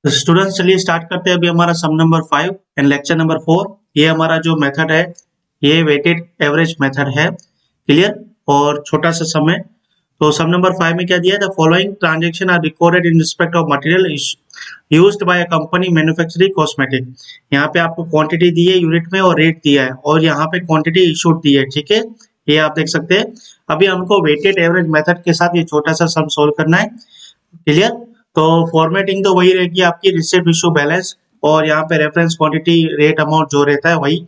तो स्टूडेंट्स चलिए स्टार्ट करते हैं अभी हमारा सम नंबर 5 एंड लेक्चर नंबर 4। ये हमारा जो मेथड है ये वेटेड एवरेज मेथड है। क्लियर। और छोटा सा सम है। तो सम नंबर 5 में क्या दिया है, the following transaction are recorded in respect of material used by a company manufacturing cosmetic. यहाँ पे आपको क्वांटिटी दी है यूनिट में और रेट दिया है और यहाँ पे क्वांटिटी इशूड दी है। ठीक है, ये आप देख सकते हैं। अभी हमको वेटेड एवरेज मेथड के साथ ये छोटा सा सम सोल्व करना है। क्लियर। तो फॉर्मेटिंग तो वही रहेगी आपकी, रिसिप्ट इशू बैलेंस और यहाँ पे रेफरेंस क्वांटिटी रेट अमाउंट जो रहता है वही।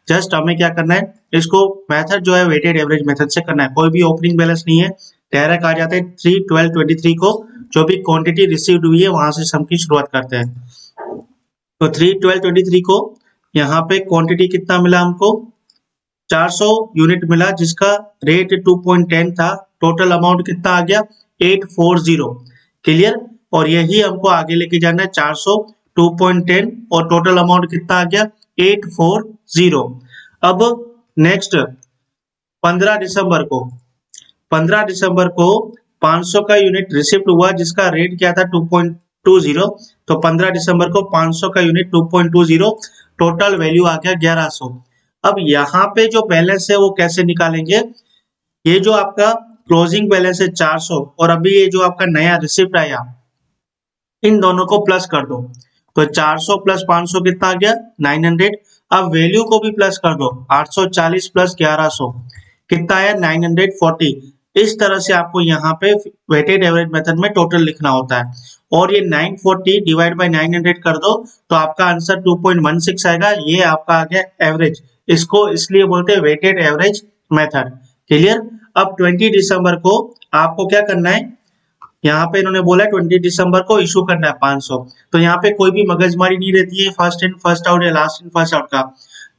जस्ट हमें क्या करना है, इसको मेथड जो है वेटेड एवरेज मेथड से करना है। कोई भी ओपनिंग बैलेंस नहीं है, डायरेक्ट आ जाते हैं 3, 12, 23 को जो भी क्वांटिटी रिसीव्ड हुई है वहां से सम की शुरुआत करते हैं। तो 3, 12, 23 को यहाँ पे क्वांटिटी कितना मिला हमको, 400 यूनिट मिला जिसका रेट 2.10 था। टोटल अमाउंट कितना आ गया, 840। क्लियर। और यही हमको आगे लेके जाना है, 400 2.10 और टोटल अमाउंट कितना आ गया 840। अब नेक्स्ट 15 दिसंबर को 500 का यूनिट रिसिप्ट हुआ जिसका रेट क्या था 2.20। तो 15 दिसंबर को 500 का यूनिट 2.20, टोटल वैल्यू आ गया 1100। अब यहाँ पे जो बैलेंस है वो कैसे निकालेंगे, ये जो आपका क्लोजिंग बैलेंस है 400 और अभी ये जो आपका नया रिसिप्ट आया, इन दोनों को प्लस कर दो। तो 400 प्लस 500 कितना आ गया 900। अब वैल्यू को भी प्लस कर दो, 840 प्लस 1100 कितना आया 940। इस तरह से आपको यहाँ पे वेटेड एवरेज मेथड में टोटल लिखना होता है। और ये 940 डिवाइड बाय 900 कर दो तो आपका आंसर 2.16 आएगा। ये आपका आ गया एवरेज। इसको इसलिए बोलते हैं वेटेड एवरेज मेथड। क्लियर। अब 20 दिसंबर को आपको क्या करना है, यहाँ पे इन्होंने बोला 20 दिसंबर को इशू करना है 500। तो यहाँ पे कोई भी मगजमारी नहीं रहती है फर्स्ट इन फर्स्ट आउट या लास्ट इन फर्स्ट आउट का।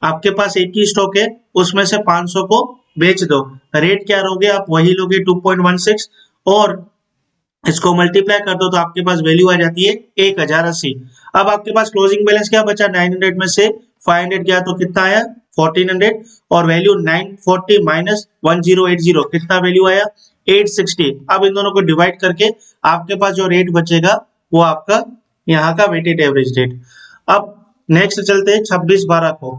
आपके पास एक ही स्टॉक है, उसमें से 500 को बेच दो। रेट क्या लोगे आप, वही लोगे 2.16 और इसको मल्टीप्लाई कर दो तो आपके पास वैल्यू आ जाती है 1080। अब आपके पास क्लोजिंग बैलेंस क्या बचा, 900 में से 500 गया तो कितना आया 1400 और वैल्यू 940 माइनस 1080 कितना वैल्यू आया 860। अब इन दोनों को डिवाइड करके आपके पास जो रेट बचेगा वो आपका यहाँ का वेटेड एवरेज रेट। अब नेक्स्ट चलते हैं 26/12 को।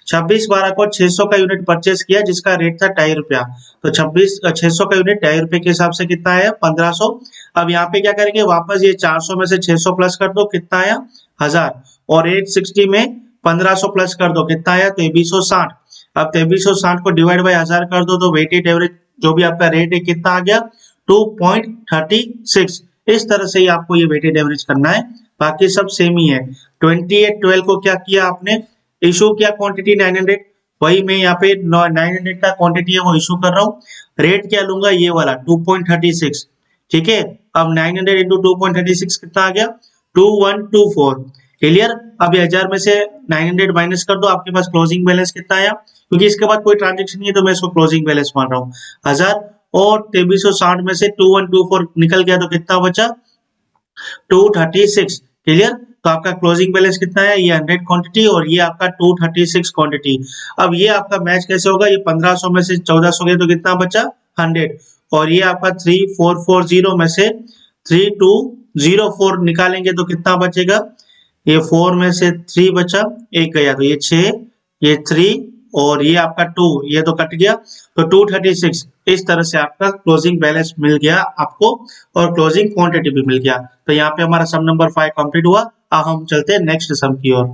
26/12 को 600 का यूनिट परचेस किया जिसका रेट था 2.5 रुपया। तो 600 का यूनिट 2.5 रुपए के हिसाब से कितना आया 1500। अब यहाँ पे क्या करेंगे, वापस ये 400 में से 600 प्लस कर दो कितना आया 1000 और 860 में 1500 प्लस कर दो कितना आया 2360। अब 2360 को डिवाइड बाय 1000 कर दो तो वेटेड एवरेज जो भी आपका रेट है कितना आ गया 2.36। इस तरह से ही आपको ये वेटेड एवरेज करना है, बाकी सब सेम ही है। 28/12 को क्या किया आपने, इशू किया क्वांटिटी 900, वही मैं यहाँ पे 900 का क्वांटिटी है वो इशू कर रहा हूँ। रेट क्या लूंगा ये वाला 2.36। ठीक है। अब 900 इंटू 2.36 कितना आ गया 2124। क्लियर। अब 1000 में से 900 माइनस कर दो, आपके पास क्लोजिंग बैलेंस कितना आया, क्योंकि इसके बाद कोई ट्रांजेक्शन नहीं है तो मैं इसको क्लोजिंग बैलेंस मान रहा हूँ 1000 और 2360 में से 2124 निकल गया तो कितना बचा 236। क्लियर। तो आपका क्लोजिंग बैलेंस कितना है, ये 100 क्वांटिटी और ये आपका 236 क्वांटिटी। अब ये आपका मैच कैसे होगा, ये 1500 में से 1400 गया तो कितना बचा 100 और ये आपका 3440 में से 3204 निकालेंगे तो कितना बचेगा, ये 4 में से 3 बचा, एक गया तो ये 6, ये 3 और ये आपका 2, ये तो कट गया तो 236। इस तरह से आपका क्लोजिंग बैलेंस मिल गया आपको और क्लोजिंग क्वांटिटी भी मिल गया। तो यहाँ पे हमारा सम नंबर 5 कंप्लीट हुआ। अब हम चलते हैं नेक्स्ट सम की ओर।